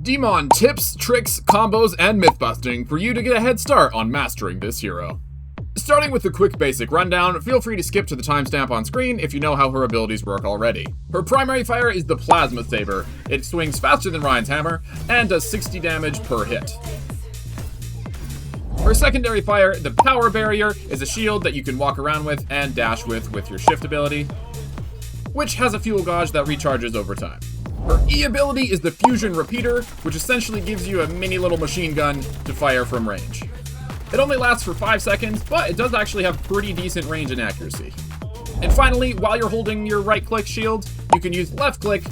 Dmon tips, tricks, combos, and myth-busting for you to get a head start on mastering this hero. Starting with a quick basic rundown, feel free to skip to the timestamp on screen if you know how her abilities work already. Her primary fire is the Plasma Saber. It swings faster than Ryan's hammer and does 60 damage per hit. Her secondary fire, the Power Barrier, is a shield that you can walk around with and dash with your shift ability, which has a fuel gauge that recharges over time. Her E ability is the Fusion Repeater, which essentially gives you a mini little machine gun to fire from range. It only lasts for 5 seconds, but it does actually have pretty decent range and accuracy. And finally, while you're holding your right-click shield, you can use left-click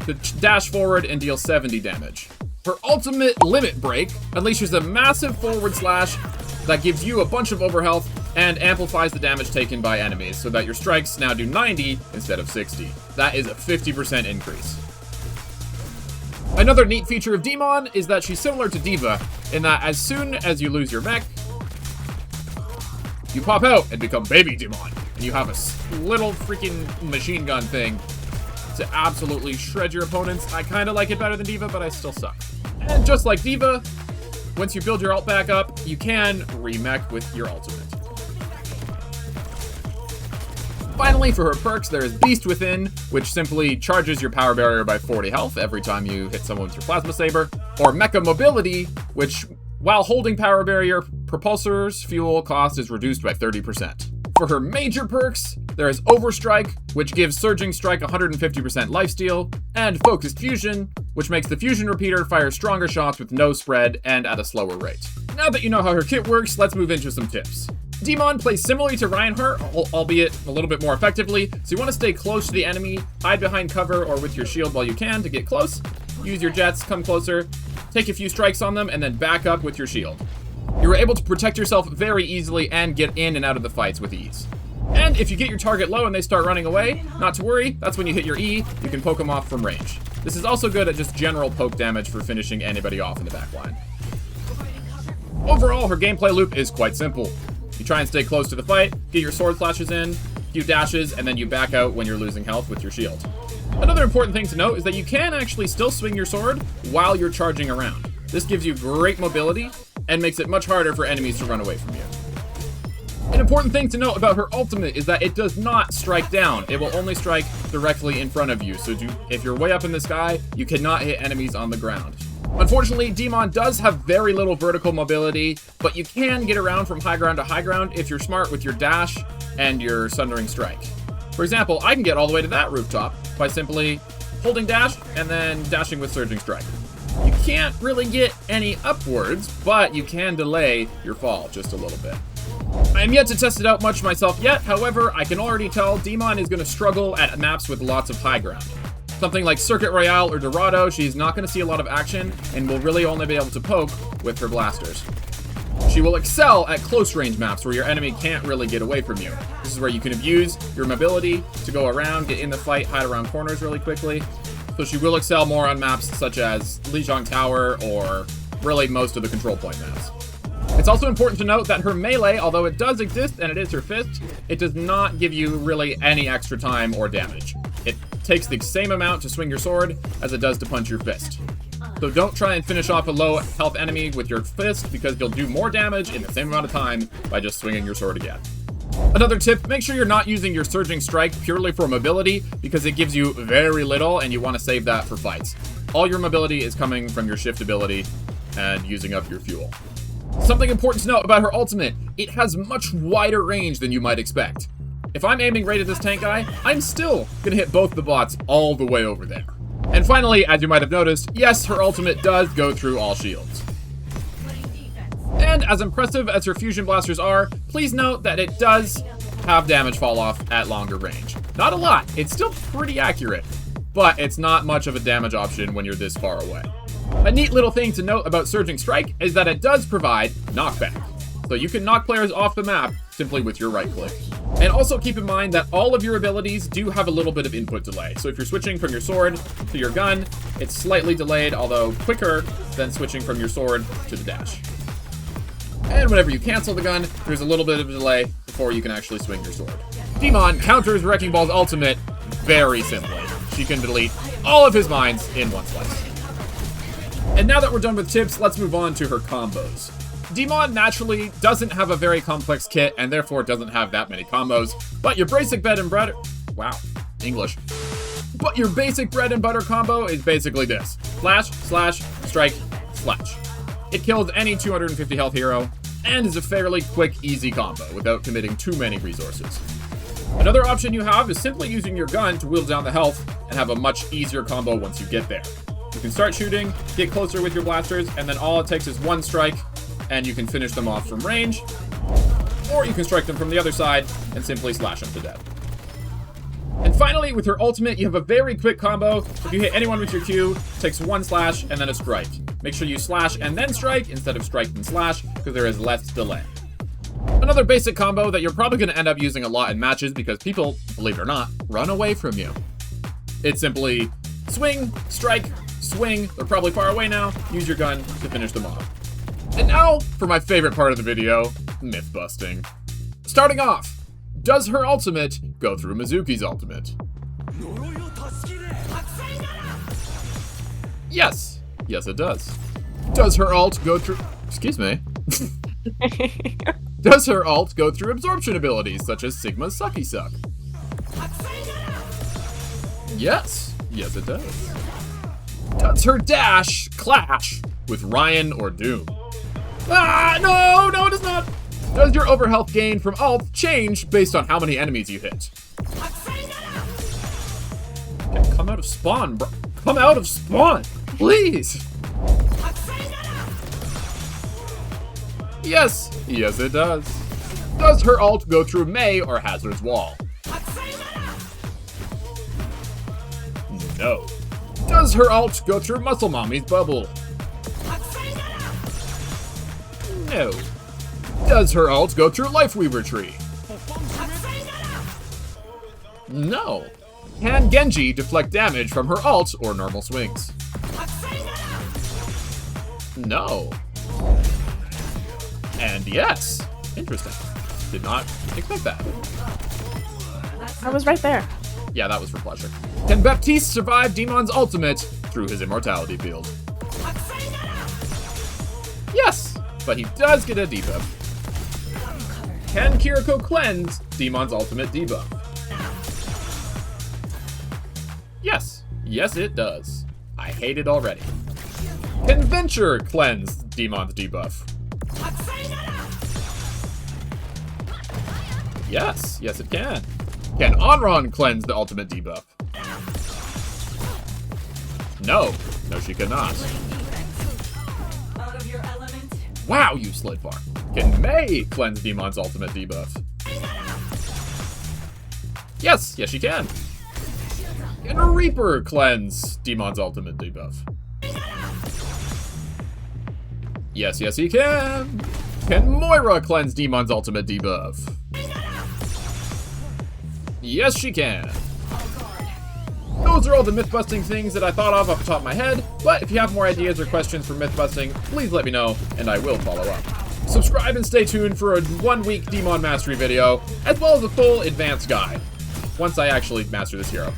to dash forward and deal 70 damage. Her ultimate Limit Break unleashes a massive forward slash that gives you a bunch of overhealth and amplifies the damage taken by enemies so that your strikes now do 90 instead of 60. That is a 50% increase. Another neat feature of Dmon is that she's similar to D.Va in that as soon as you lose your mech, you pop out and become baby Dmon, and you have a little freaking machine gun thing to absolutely shred your opponents. I kind of like it better than D.Va, but I still suck. And just like D.Va, once you build your ult back up, you can remech with your ultimate. Finally, for her perks, there is Beast Within, which simply charges your Power Barrier by 40 health every time you hit someone with your Plasma Saber, or Mecha Mobility, which, while holding Power Barrier, Propulsor's fuel cost is reduced by 30%. For her major perks, there is Overstrike, which gives Surging Strike 150% lifesteal, and Focused Fusion, which makes the Fusion Repeater fire stronger shots with no spread and at a slower rate. Now that you know how her kit works, let's move into some tips. Dmon plays similarly to Reinhardt, albeit a little bit more effectively, so you want to stay close to the enemy, hide behind cover or with your shield while you can to get close, use your jets, come closer, take a few strikes on them, and then back up with your shield. You're able to protect yourself very easily and get in and out of the fights with ease. And if you get your target low and they start running away, not to worry, that's when you hit your E, you can poke them off from range. This is also good at just general poke damage for finishing anybody off in the backline. Overall, her gameplay loop is quite simple. You try and stay close to the fight, get your sword flashes in, a few dashes, and then you back out when you're losing health with your shield. Another important thing to note is that you can actually still swing your sword while you're charging around. This gives you great mobility and makes it much harder for enemies to run away from you. An important thing to note about her ultimate is that it does not strike down. It will only strike directly in front of you, so if you're way up in the sky, you cannot hit enemies on the ground. Unfortunately, Dmon does have very little vertical mobility, but you can get around from high ground to high ground if you're smart with your dash and your Sundering Strike. For example, I can get all the way to that rooftop by simply holding dash and then dashing with Surging Strike. You can't really get any upwards, but you can delay your fall just a little bit. I am yet to test it out much myself yet, however, I can already tell Dmon is going to struggle at maps with lots of high ground. Something like Circuit Royale or Dorado, she's not going to see a lot of action and will really only be able to poke with her blasters. She will excel at close range maps where your enemy can't really get away from you. This is where you can abuse your mobility to go around, get in the fight, hide around corners really quickly. So she will excel more on maps such as Lijiang Tower or really most of the control point maps. It's also important to note that her melee, although it does exist and it is her fist, it does not give you really any extra time or damage. It takes the same amount to swing your sword as it does to punch your fist. So don't try and finish off a low health enemy with your fist because you'll do more damage in the same amount of time by just swinging your sword again. Another tip, make sure you're not using your Surging Strike purely for mobility because it gives you very little and you want to save that for fights. All your mobility is coming from your shift ability and using up your fuel. Something important to note about her ultimate, it has much wider range than you might expect. If I'm aiming right at this tank guy, I'm still gonna hit both the bots all the way over there. And finally, as you might have noticed, yes, her ultimate does go through all shields. And as impressive as her fusion blasters are, please note that it does have damage fall off at longer range. Not a lot, it's still pretty accurate, but it's not much of a damage option when you're this far away. A neat little thing to note about Surging Strike is that it does provide knockback. So you can knock players off the map simply with your right click. And also keep in mind that all of your abilities do have a little bit of input delay. So if you're switching from your sword to your gun, it's slightly delayed, although quicker than switching from your sword to the dash. And whenever you cancel the gun, there's a little bit of a delay before you can actually swing your sword. Dmon counters Wrecking Ball's ultimate very simply. She can delete all of his mines in one slice. And And now that we're done with tips, let's move on to her combos. Dmon naturally doesn't have a very complex kit and therefore doesn't have that many combos, but your basic bread and butter, English. But your basic bread and butter combo is basically this: flash, slash, strike, slash. It kills any 250 health hero and is a fairly quick, easy combo without committing too many resources. Another option you have is simply using your gun to wield down the health and have a much easier combo once you get there. You can start shooting, get closer with your blasters, and then all it takes is one strike and you can finish them off from range, or you can strike them from the other side and simply slash them to death. And finally, with her ultimate, you have a very quick combo. If you hit anyone with your Q, it takes one slash and then a strike. Make sure you slash and then strike instead of strike and slash, because there is less delay. Another basic combo that you're probably going to end up using a lot in matches because people, believe it or not, run away from you. It's simply swing, strike, swing. They're probably far away now. Use your gun to finish them off. And now, for my favorite part of the video, myth busting. Starting off, does her ultimate go through Mizuki's ultimate? Yes. Yes, it does. Does her ult go through... Excuse me. Does her ult go through absorption abilities, such as Sigma's Sucky Suck? Yes. Yes, it does. Does her dash clash with Ryan or Doom? No, it does not. Does your overhealth gain from ult change based on how many enemies you hit? Okay, come out of spawn, bro. Come out of spawn, please. Yes, yes it does. Does her ult go through Mei or Hazard's wall? No. Does her ult go through Muscle Mommy's bubble? No. Does her ult go through Lifeweaver tree? No. Can Genji deflect damage from her ult or normal swings? No. And yes. Interesting. Did not expect that. I was right there. Yeah, that was for pleasure. Can Baptiste survive Dmon's ultimate through his immortality field? Yes, but he does get a debuff. Can Kiriko cleanse Dmon's ultimate debuff? Yes. Yes, it does. I hate it already. Can Venture cleanse Dmon's debuff? Yes. Yes, it can. Can Onron cleanse the ultimate debuff? No. No, she cannot. Wow, you slid bar. Can Mei cleanse Dmon's ultimate debuff? Yes. Yes, she can. Can a Reaper cleanse Dmon's ultimate debuff? Yes, yes, he can. Can Moira cleanse Dmon's ultimate debuff? Yes, she can. Those are all the myth-busting things that I thought of off the top of my head, but if you have more ideas or questions for myth-busting, please let me know, and I will follow up. Subscribe and stay tuned for a 1-week Dmon mastery video, as well as a full advanced guide, once I actually master this hero.